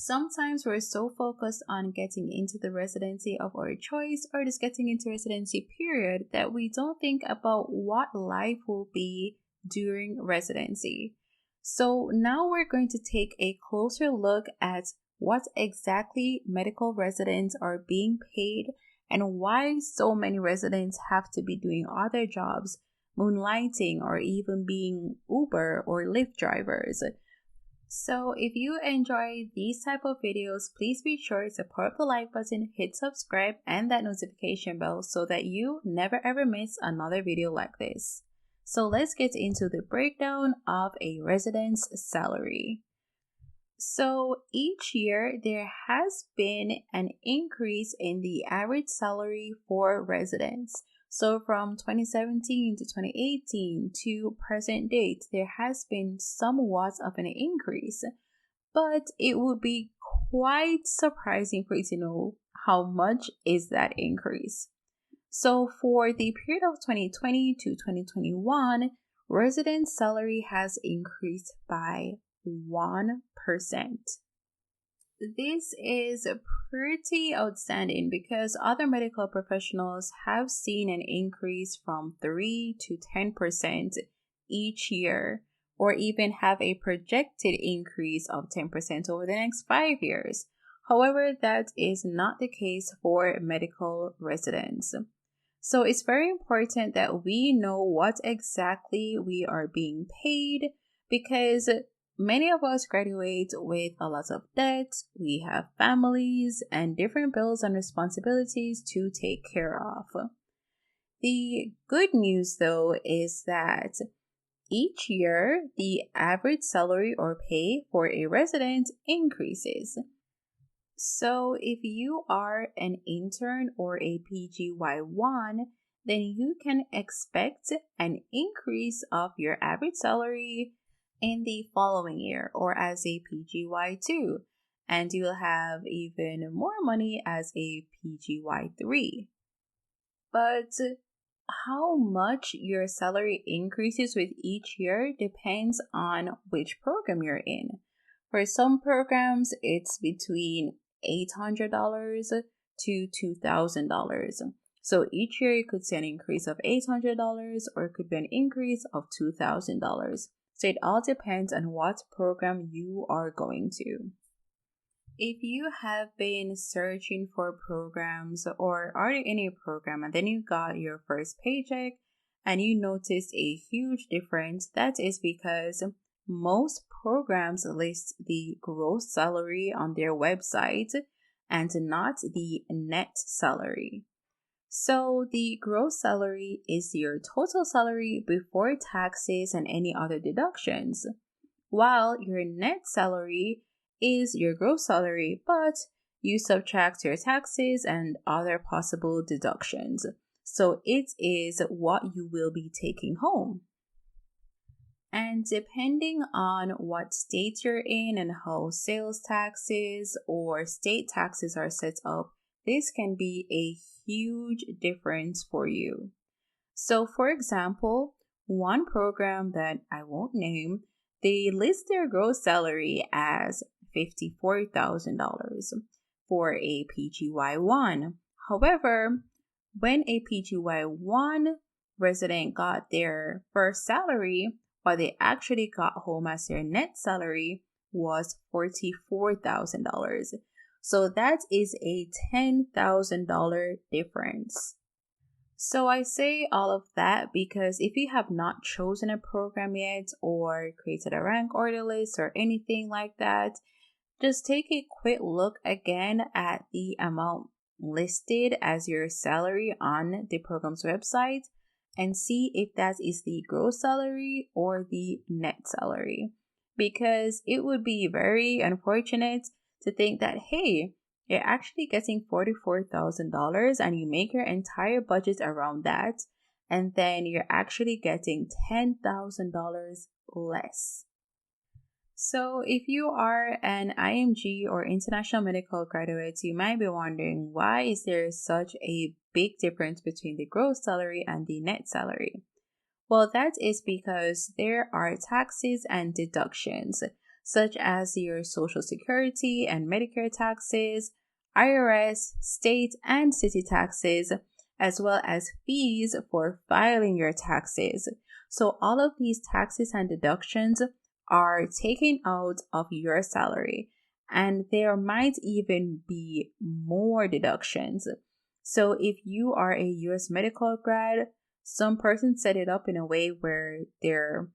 Sometimes we're so focused on getting into the residency of our choice or just getting into residency period that we don't think about what life will be during residency. So now we're going to take a closer look at what exactly medical residents are being paid and why so many residents have to be doing other jobs, moonlighting, or even being Uber or Lyft drivers. So if you enjoy these type of videos, please be sure to support the like button, hit subscribe and that notification bell so that you never ever miss another video like this. So let's get into the breakdown of a resident's salary. So each year there has been an increase in the average salary for residents. So from 2017 to 2018 to present date, there has been somewhat of an increase, but it would be quite surprising for you to know how much is that increase. So for the period of 2020 to 2021, resident salary has increased by 1%. This is pretty outstanding because other medical professionals have seen an increase from 3 to 10% each year, or even have a projected increase of 10% over the next 5 years. However, that is not the case for medical residents. So it's very important that we know what exactly we are being paid because many of us graduate with a lot of debt, we have families and different bills and responsibilities to take care of. The good news though is that each year the average salary or pay for a resident increases. So if you are an intern or a PGY1, then you can expect an increase of your average salary in the following year or as a PGY2, and you'll have even more money as a PGY3. But how much your salary increases with each year depends on which program you're in. For some programs, it's between $800 to $2,000. So each year you could see an increase of $800 or it could be an increase of $2,000. So it all depends on what program you are going to. If you have been searching for programs or are in a program and then you got your first paycheck and you noticed a huge difference, that is because most programs list the gross salary on their website and not the net salary. So the gross salary is your total salary before taxes and any other deductions, while your net salary is your gross salary, but you subtract your taxes and other possible deductions. So it is what you will be taking home. And depending on what state you're in and how sales taxes or state taxes are set up, this can be a huge difference for you. So for example, one program that I won't name, they list their gross salary as $54,000 for a PGY1. However, when a PGY1 resident got their first salary, what they actually got home as their net salary was $44,000. So that is a $10,000 difference. So I say all of that because if you have not chosen a program yet or created a rank order list or anything like that, just take a quick look again at the amount listed as your salary on the program's website and see if that is the gross salary or the net salary. Because it would be very unfortunate to think that, hey, you're actually getting $44,000 and you make your entire budget around that, and then you're actually getting $10,000 less. So if you are an IMG or international medical graduate, you might be wondering, why is there such a big difference between the gross salary and the net salary? Well, that is because there are taxes and deductions. such as your Social Security and Medicare taxes, IRS, state and city taxes, as well as fees for filing your taxes. So all of these taxes and deductions are taken out of your salary, and there might even be more deductions. So if you are a US medical grad, some persons set it up in a way where their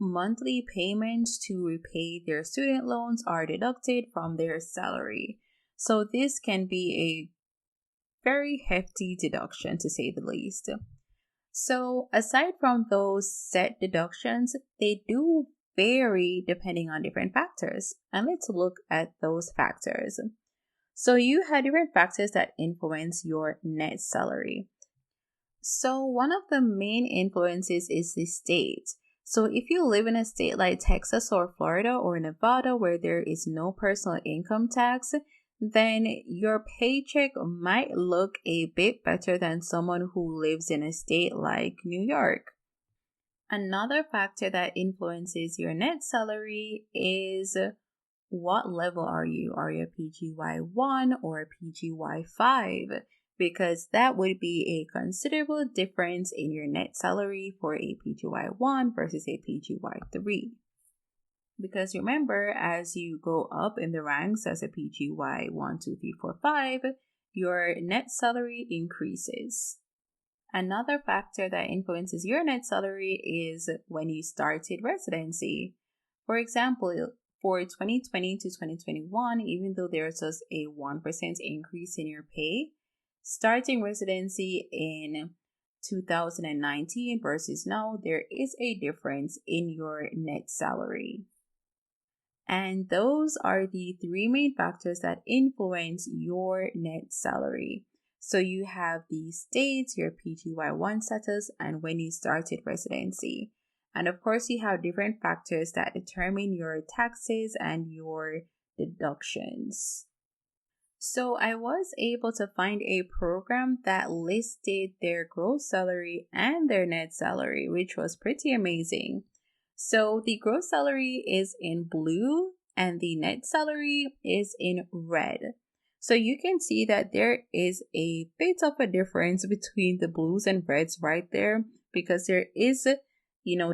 monthly payments to repay their student loans are deducted from their salary. So this can be a very hefty deduction to say the least. So aside from those set deductions, they do vary depending on different factors. And let's look at those factors. So you have different factors that influence your net salary. So one of the main influences is the state. So if you live in a state like Texas or Florida or Nevada where there is no personal income tax, then your paycheck might look a bit better than someone who lives in a state like New York. Another factor that influences your net salary is what level are you? Are you a PGY 1 or a PGY 5? Because that would be a considerable difference in your net salary for a PGY 1 versus a PGY 3. Because remember, as you go up in the ranks as a PGY 1, 2, 3, 4, 5, your net salary increases. Another factor that influences your net salary is when you started residency. For example, for 2020 to 2021, even though there was a 1% increase in your pay, starting residency in 2019 versus now, there is a difference in your net salary. And those are the three main factors that influence your net salary. So you have the states, your PGY1 status, and when you started residency. And of course, you have different factors that determine your taxes and your deductions. So I was able to find a program that listed their gross salary and their net salary, which was pretty amazing. So the gross salary is in blue and the net salary is in red. So you can see that there is a bit of a difference between the blues and reds right there, because there is,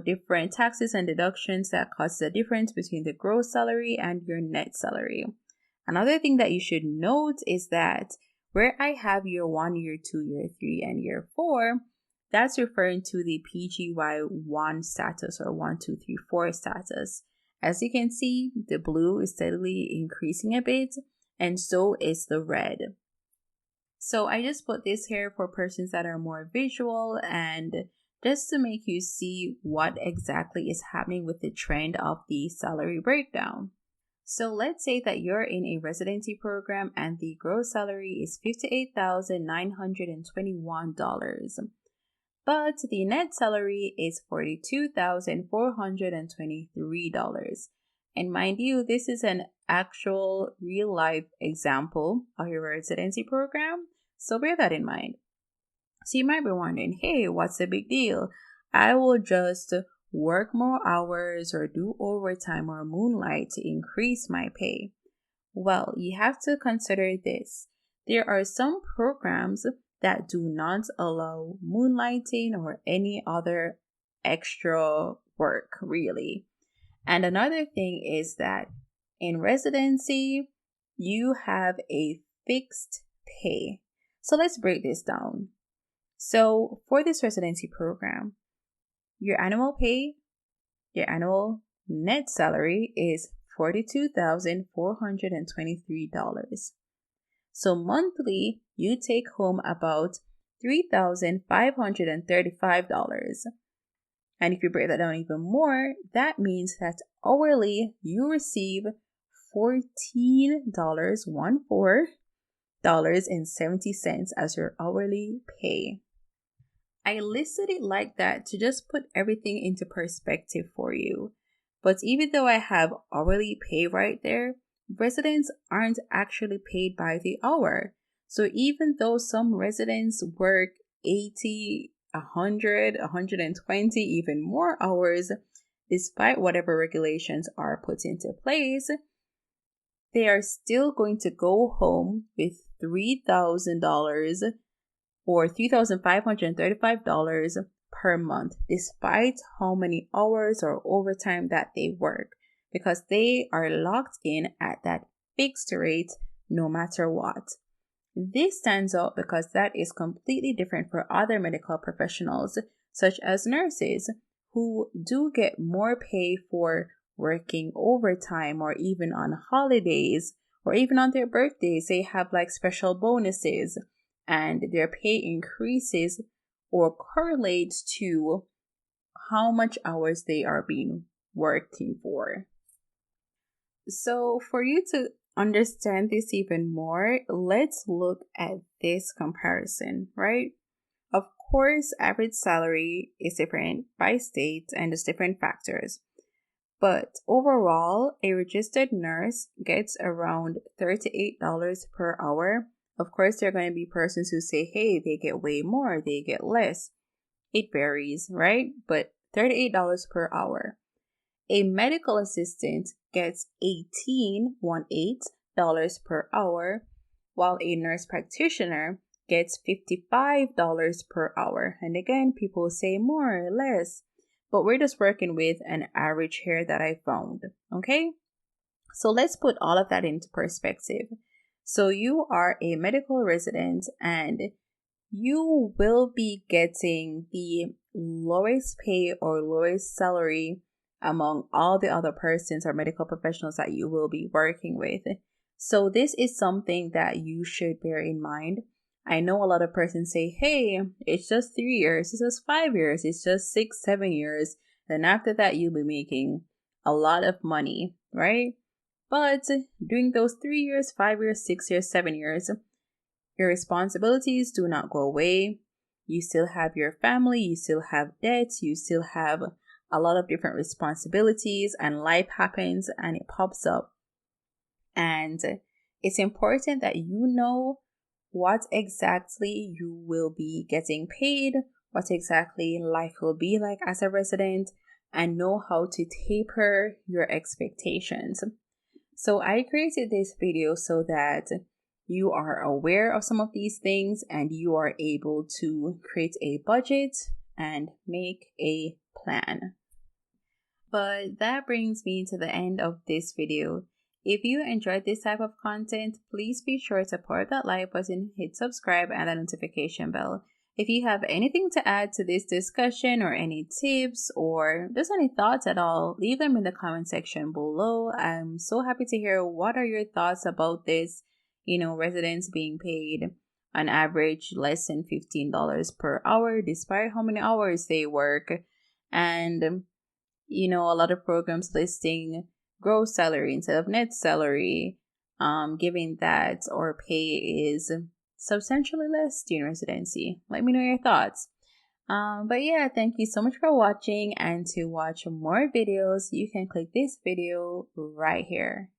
different taxes and deductions that cause the difference between the gross salary and your net salary. Another thing that you should note is that where I have year 1, year 2, year 3, and year 4, that's referring to the PGY1 status or 1, 2, 3, 4 status. As you can see, the blue is steadily increasing a bit, and so is the red. So I just put this here for persons that are more visual and just to make you see what exactly is happening with the trend of the salary breakdown. So let's say that you're in a residency program and the gross salary is $58,921. But the net salary is $42,423. And mind you, this is an actual real life example of your residency program, so bear that in mind. So you might be wondering, hey, what's the big deal? I will just work more hours or do overtime or moonlight to increase my pay. Well, you have to consider this. There are some programs that do not allow moonlighting or any other extra work, really. And another thing is that in residency, you have a fixed pay. So let's break this down. So for this residency program, your annual pay, your annual net salary is $42,423. So monthly, you take home about $3,535. And if you break that down even more, that means that hourly you receive $14.70 as your hourly pay. I listed it like that to just put everything into perspective for you. But even though I have hourly pay right there, residents aren't actually paid by the hour. So even though some residents work 80, 100, 120, even more hours, despite whatever regulations are put into place, they are still going to go home with $3,000 or $3,535 per month, despite how many hours or overtime that they work, because they are locked in at that fixed rate no matter what. This stands out because that is completely different for other medical professionals, such as nurses, who do get more pay for working overtime or even on holidays or even on their birthdays. They have like special bonuses and their pay increases or correlates to how much hours they are being working for. So for you to understand this even more, let's look at this comparison, right? Of course, average salary is different by state and there's different factors. But overall, a registered nurse gets around $38 per hour. Of course, there are going to be persons who say, hey, they get way more, they get less. It varies, right? But $38 per hour. A medical assistant gets $18 per hour, while a nurse practitioner gets $55 per hour. And again, people say more or less, but we're just working with an average here that I found, okay? So let's put all of that into perspective. So you are a medical resident and you will be getting the lowest pay or lowest salary among all the other persons or medical professionals that you will be working with. So this is something that you should bear in mind. I know a lot of persons say, hey, it's just 3 years, it's just 5 years, it's just 6, 7 years. Then after that, you'll be making a lot of money, right? But during those 3 years, 5 years, 6 years, 7 years, your responsibilities do not go away. You still have your family, you still have debts, you still have a lot of different responsibilities, and life happens and it pops up. And it's important that you know what exactly you will be getting paid, what exactly life will be like as a resident, and know how to taper your expectations. So I created this video so that you are aware of some of these things and you are able to create a budget and make a plan. But that brings me to the end of this video. If you enjoyed this type of content, please be sure to support that like button, hit subscribe, and the notification bell. If you have anything to add to this discussion or any tips or just any thoughts at all, leave them in the comment section below. I'm so happy to hear what are your thoughts about this, residents being paid on average less than $15 per hour despite how many hours they work. And, a lot of programs listing gross salary instead of net salary, giving that or pay is substantially less during residency. Let me know your thoughts. But yeah, thank you so much for watching, and to watch more videos, you can click this video right here.